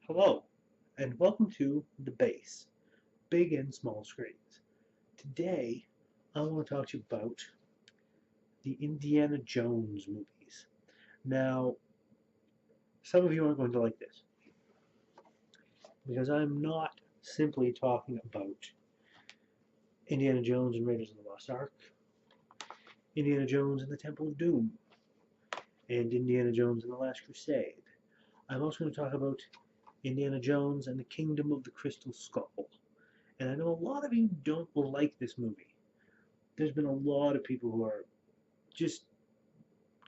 Hello, and welcome to the B.A.S S, Big and Small Screens. Today, I want to talk to you about the Indiana Jones movies. Now, some of you aren't going to like this, because I'm not simply talking about Indiana Jones and Raiders of the Lost Ark, Indiana Jones and the Temple of Doom, and Indiana Jones and the Last Crusade. I'm also going to talk about Indiana Jones and the Kingdom of the Crystal Skull. And I know a lot of you don't like this movie. There's been a lot of people who are just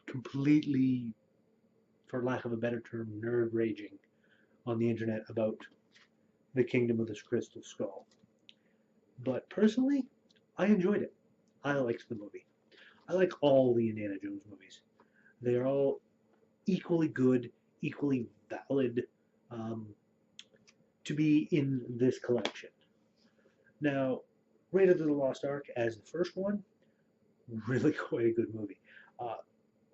completely, for lack of a better term, nerd raging on the internet about the Kingdom of the Crystal Skull. But personally, I enjoyed it. I liked the movie. I like all the Indiana Jones movies. They are all equally good, equally valid to be in this collection. Now, Raiders of the Lost Ark as the first one, really quite a good movie. Uh,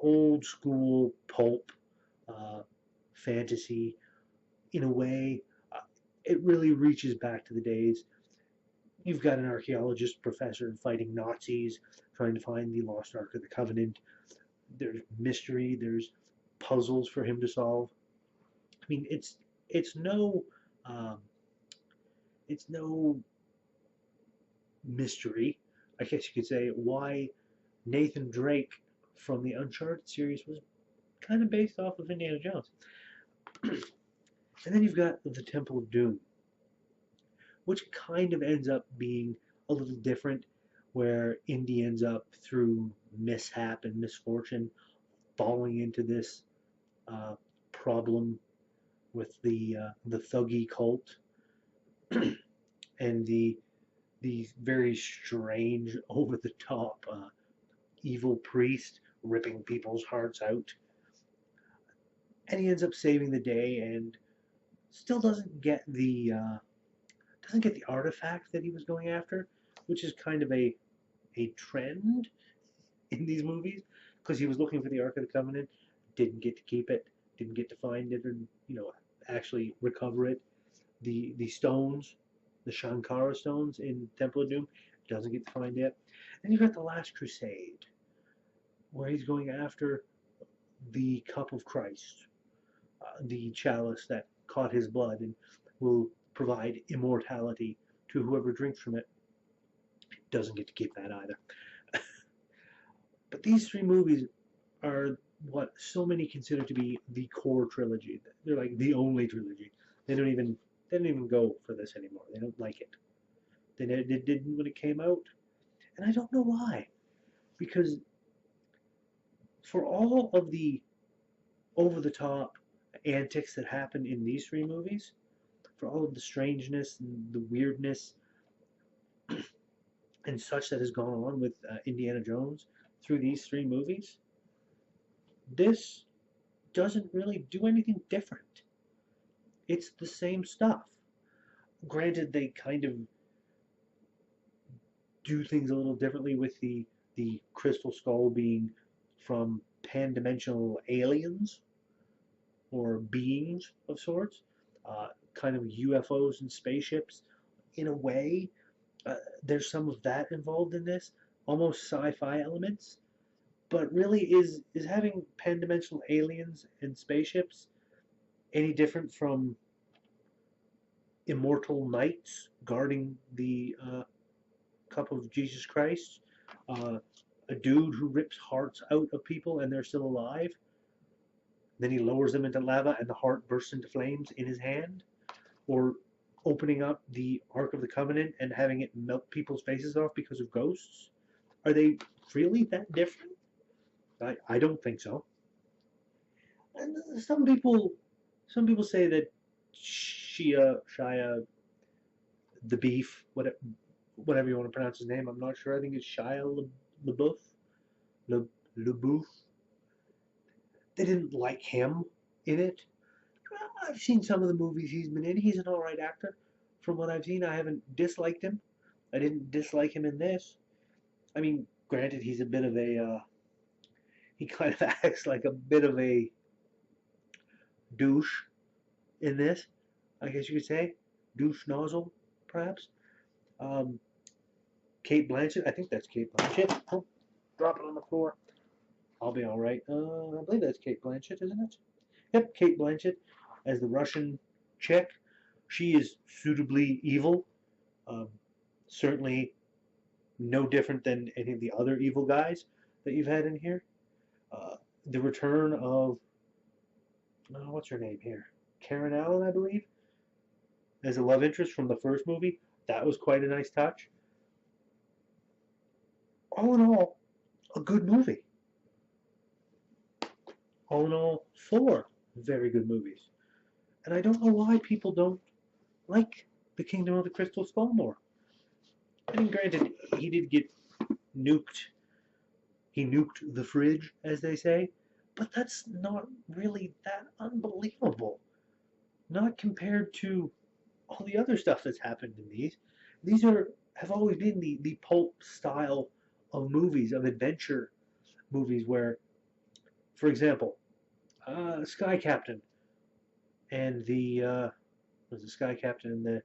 Old school pulp fantasy in a way. It really reaches back to the days. You've got an archaeologist professor fighting Nazis, trying to find the lost Ark of the Covenant. There's mystery. There's puzzles for him to solve. I mean, it's no um, it's no mystery, I guess you could say, why Nathan Drake from the Uncharted series was kind of based off of Indiana Jones. And then you've got the Temple of Doom, which kind of ends up being a little different, where Indy ends up through mishap and misfortune falling into this uh, problem with the thuggy cult and the very strange, over the top evil priest ripping people's hearts out, and he ends up saving the day and still doesn't get the artifact that he was going after, which is kind of a trend in these movies, because he was looking for the Ark of the Covenant, didn't get to keep it, didn't get to find it, and actually recover it. The stones, the Shankara stones in Temple of Doom, doesn't get to find it. And you've got the Last Crusade, where he's going after the Cup of Christ, the chalice that caught his blood and will provide immortality to whoever drinks from it. Doesn't get to keep that either. But these three movies are what so many consider to be the core trilogy. They're like the only trilogy. They don't even go for this anymore. They don't like it. They didn't when it came out, and I don't know why. Because for all of the over the top antics that happen in these three movies, for all of the strangeness and the weirdness and such that has gone on with Indiana Jones through these three movies, this doesn't really do anything different. It's the same stuff. Granted, they kind of do things a little differently with the crystal skull being from pan-dimensional aliens or beings of sorts, kind of UFOs and spaceships. In a way, there's some of that involved in this, almost sci-fi elements. But really, is having pan-dimensional aliens and spaceships any different from immortal knights guarding the cup of Jesus Christ? Uh, a dude who rips hearts out of people and they're still alive. Then he lowers them into lava and the heart bursts into flames in his hand. Or opening up the Ark of the Covenant and having it melt people's faces off because of ghosts. Are they really that different? I don't think so. And some people say that Shia the Beef, whatever you want to pronounce his name, I'm not sure. I think it's Shia LaBeouf. Le, LaBeouf. They didn't like him in it. I've seen some of the movies he's been in. He's an all right actor. From what I've seen, I haven't disliked him. I didn't dislike him in this. I mean, granted, he's a bit of a he kind of acts like a bit of a douche in this. I guess you could say douche nozzle, perhaps. Um, Kate Blanchett. I think that's Kate Blanchett. Oh, drop it on the floor. I'll be all right. I believe that's Kate Blanchett, isn't it? Yep, Kate Blanchett as the Russian chick. She is suitably evil. Um, Certainly no different than any of the other evil guys that you've had in here. Uh, the return of what's her name here? Karen Allen, I believe, as a love interest from the first movie. That was quite a nice touch. All in all, a good movie. All in all, four very good movies. And I don't know why people don't like The Kingdom of the Crystal Skull more. I mean, granted, he did get nuked. He nuked the fridge, as they say, but that's not really that unbelievable. Not compared to all the other stuff that's happened in these. These have always been the pulp style of movies, of adventure movies, where, for example, Sky Captain and the was the Sky Captain in the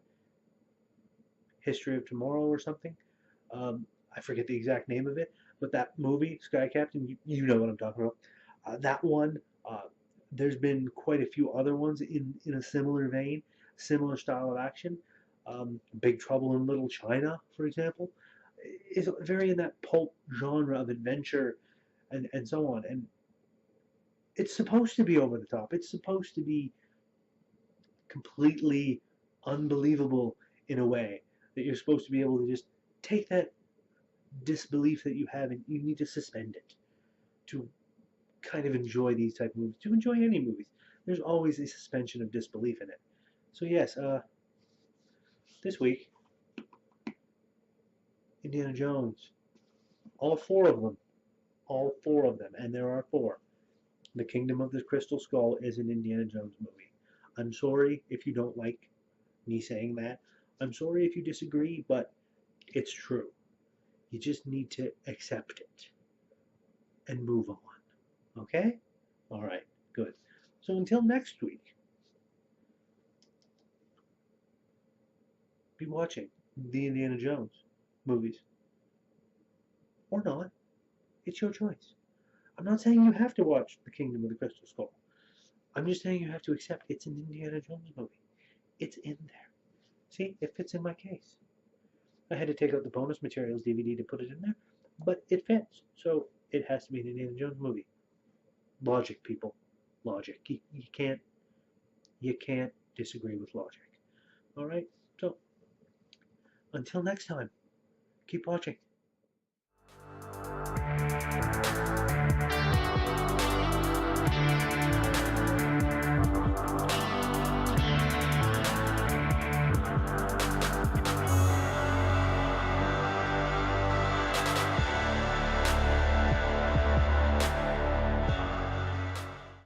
History of Tomorrow or something. I forget the exact name of it, but that movie, Sky Captain, you know what I'm talking about. That one, uh, there's been quite a few other ones in a similar vein, similar style of action. Big Trouble in Little China, for example, is very in that pulp genre of adventure and so on. And it's supposed to be over the top. It's supposed to be completely unbelievable in a way that you're supposed to be able to just take that disbelief that you have and you need to suspend it to kind of enjoy these type of movies, to enjoy any movies. There's always a suspension of disbelief in it. So yes, this week, Indiana Jones, all four of them, all four of them, and there are four. The Kingdom of the Crystal Skull is an Indiana Jones movie. I'm sorry if you don't like me saying that. I'm sorry if you disagree, but it's true. You just need to accept it and move on. Okay? All right, good. So until next week, be watching the Indiana Jones movies. Or not. It's your choice. I'm not saying you have to watch The Kingdom of the Crystal Skull. I'm just saying you have to accept it's an Indiana Jones movie. It's in there. See, it fits in my case. I had to take out the bonus materials DVD to put it in there, but it fits. So it has to be an Indiana Jones movie. Logic, people. Logic. You can't disagree with logic. All right? So until next time, keep watching.